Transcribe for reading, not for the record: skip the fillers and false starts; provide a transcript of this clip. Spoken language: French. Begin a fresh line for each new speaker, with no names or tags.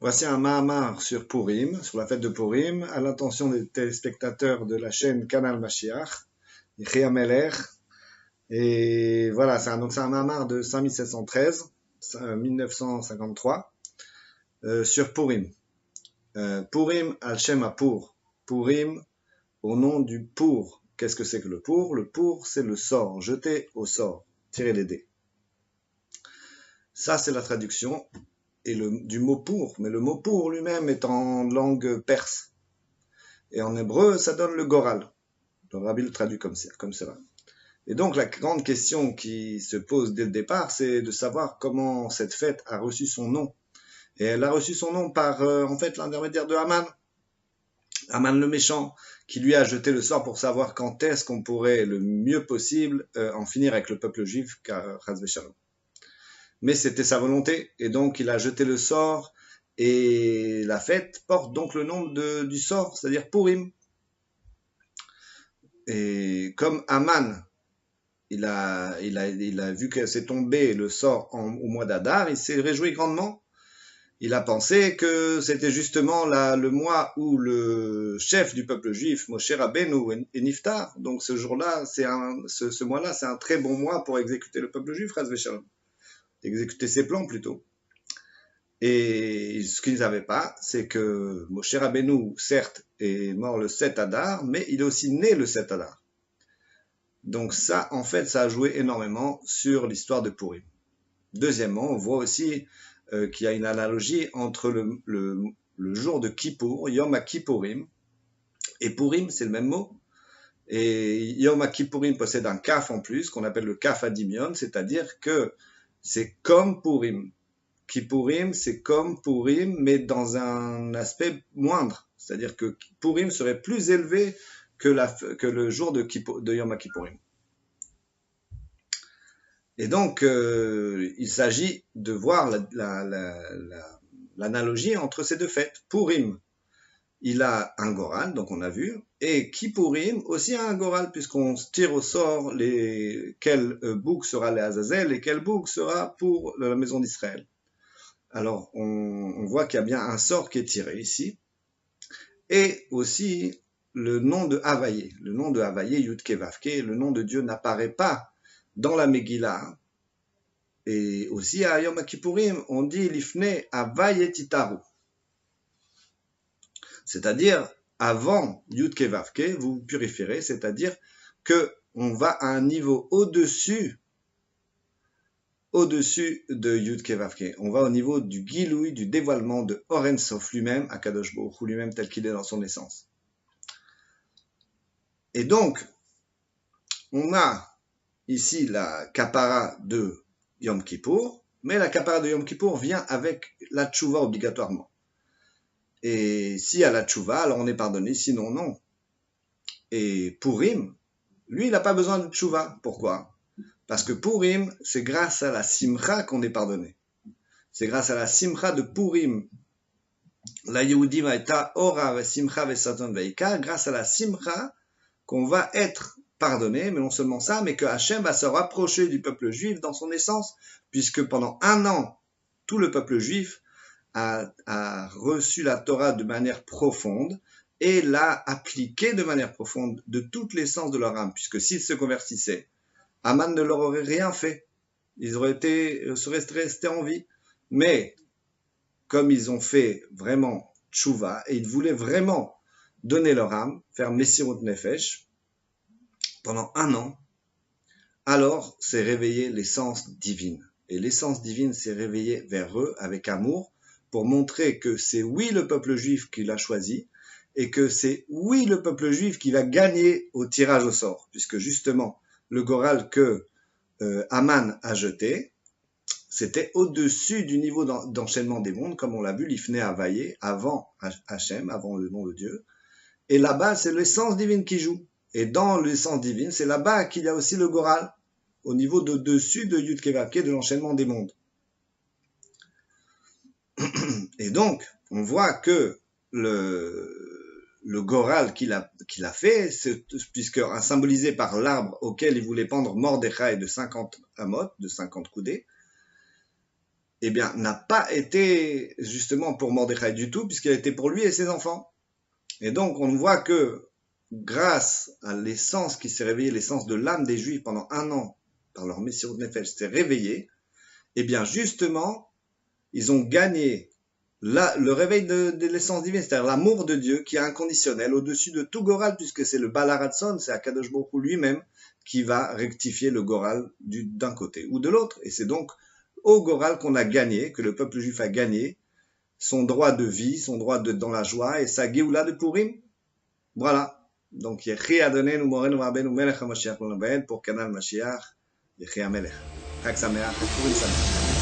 Voici un Mahamar sur Purim, sur la fête de Purim, à l'intention des téléspectateurs de la chaîne Canal Mashiach, Yechiel Melech. Et voilà, c'est un Mahamar de 5713, 1953, sur Purim. Purim al-Shem Apur. Purim, au nom du pour. Qu'est-ce que c'est que le pour? Le pour, c'est le sort, jeter au sort, tirer les dés. Ça, c'est la traduction du mot pour, mais le mot pour lui-même est en langue perse. Et en hébreu, ça donne le goral. Le Rabbi le traduit comme cela. Et donc, la grande question qui se pose dès le départ, c'est de savoir comment cette fête a reçu son nom. Et elle a reçu son nom par, en fait, l'intermédiaire de Haman. Haman le méchant, qui lui a jeté le sort pour savoir quand est-ce qu'on pourrait le mieux possible en finir avec le peuple juif, car Chas v'Shalom. Mais c'était sa volonté, et donc il a jeté le sort, et la fête porte donc le nom du sort, c'est-à-dire Purim. Et comme Haman, il a vu que c'est tombé le sort au mois d'Adar, il s'est réjoui grandement. Il a pensé que c'était justement le mois où le chef du peuple juif, Moshe Rabbeinu, est niftar. Donc ce jour-là, ce mois-là, c'est un très bon mois pour exécuter le peuple juif, Chas v'Shalom. Exécuter ses plans plutôt. Et ce qu'ils ne savaient pas, c'est que Moshe Rabbeinu, certes, est mort le 7 Adar, mais il est aussi né le 7 Adar. Donc ça, en fait, ça a joué énormément sur l'histoire de Purim. Deuxièmement, on voit aussi qu'il y a une analogie entre le jour de Kippour, Yom HaKippurim, et Purim, c'est le même mot. Et Yom HaKippurim possède un kaf en plus, qu'on appelle le kaf adimion, c'est-à-dire que c'est comme Purim. Kippurim, c'est comme Purim, mais dans un aspect moindre. C'est-à-dire que Purim serait plus élevé que le jour de Yom HaKippurim. Et donc, il s'agit de voir l'analogie entre ces deux fêtes. Purim, il a un goral, donc on a vu, et Kippurim aussi a un goral, puisqu'on tire au sort quel bouc sera les Azazel et quel bouc sera pour la maison d'Israël. Alors, on voit qu'il y a bien un sort qui est tiré ici, et aussi le nom de Havaïe. Le nom de Havaïe, Yudke Vavke, le nom de Dieu n'apparaît pas dans la Megillah. Et aussi à Yom HaKippurim, on dit Lifne Havaïe Titaru. C'est-à-dire, avant Yudke Vavke, vous vous purifierez, c'est-à-dire qu'on va à un niveau au-dessus de Yudke Vavke. On va au niveau du Giloui, du dévoilement de Oren Sof lui-même, Akadosh Baruch Hu lui-même tel qu'il est dans son essence. Et donc, on a ici la kapara de Yom Kippour, mais la kapara de Yom Kippour vient avec la tchouva obligatoirement. Et s'il y a la tchouva, alors on est pardonné, sinon non. Et Purim, lui, il n'a pas besoin de tchouva. Pourquoi? Parce que Purim, c'est grâce à la simcha qu'on est pardonné. C'est grâce à la simcha de Purim. La Yehudim Aïta Ora ve Simcha ve Satan veika, grâce à la simcha qu'on va être pardonné, mais non seulement ça, mais que Hachem va se rapprocher du peuple juif dans son essence, puisque pendant 1 an, tout le peuple juif a reçu la Torah de manière profonde et l'a appliquée de manière profonde de toute l'essence de leur âme, puisque s'ils se convertissaient, Haman ne leur aurait rien fait. Ils seraient restés en vie. Mais, comme ils ont fait vraiment tchouva, et ils voulaient vraiment donner leur âme, faire Messirut Nefesh, pendant 1 an, alors s'est réveillée l'essence divine. Et l'essence divine s'est réveillée vers eux avec amour, pour montrer que c'est oui le peuple juif qui l'a choisi, et que c'est oui le peuple juif qui va gagner au tirage au sort, puisque justement, le goral que Haman a jeté, c'était au-dessus du niveau d'enchaînement des mondes, comme on l'a vu, l'Ifne Havaïe, avant Hachem, avant le nom de Dieu. Et là-bas, c'est l'essence divine qui joue. Et dans l'essence divine, c'est là-bas qu'il y a aussi le goral, au niveau de dessus de Yudke Vavke, de l'enchaînement des mondes. Et donc, on voit que le goral qu'il a fait, puisque symbolisé par l'arbre auquel il voulait pendre Mordechai de 50 amot, de 50 coudées, eh bien, n'a pas été justement pour Mordechai du tout, puisqu'il a été pour lui et ses enfants. Et donc, on voit que grâce à l'essence qui s'est réveillée, l'essence de l'âme des Juifs pendant 1 an, par leur Messirut Nefesh, s'est réveillée, eh bien, justement, ils ont gagné le réveil de l'essence divine, c'est-à-dire l'amour de Dieu qui est inconditionnel au-dessus de tout Goral, puisque c'est le Balaratson, c'est Akadosh Baruch Hu lui-même qui va rectifier le Goral d'un côté ou de l'autre. Et c'est donc au Goral qu'on a gagné, que le peuple juif a gagné, son droit de vie, son droit dans la joie et sa Géoula de Purim. Voilà. Donc, Yechi Adonenu Morenu Rabbeinu Melech HaMashiach L'Olam Va'ed pour Canal Mashiach, Yechi HaMelech. Chag Sameach, Purim Sameach.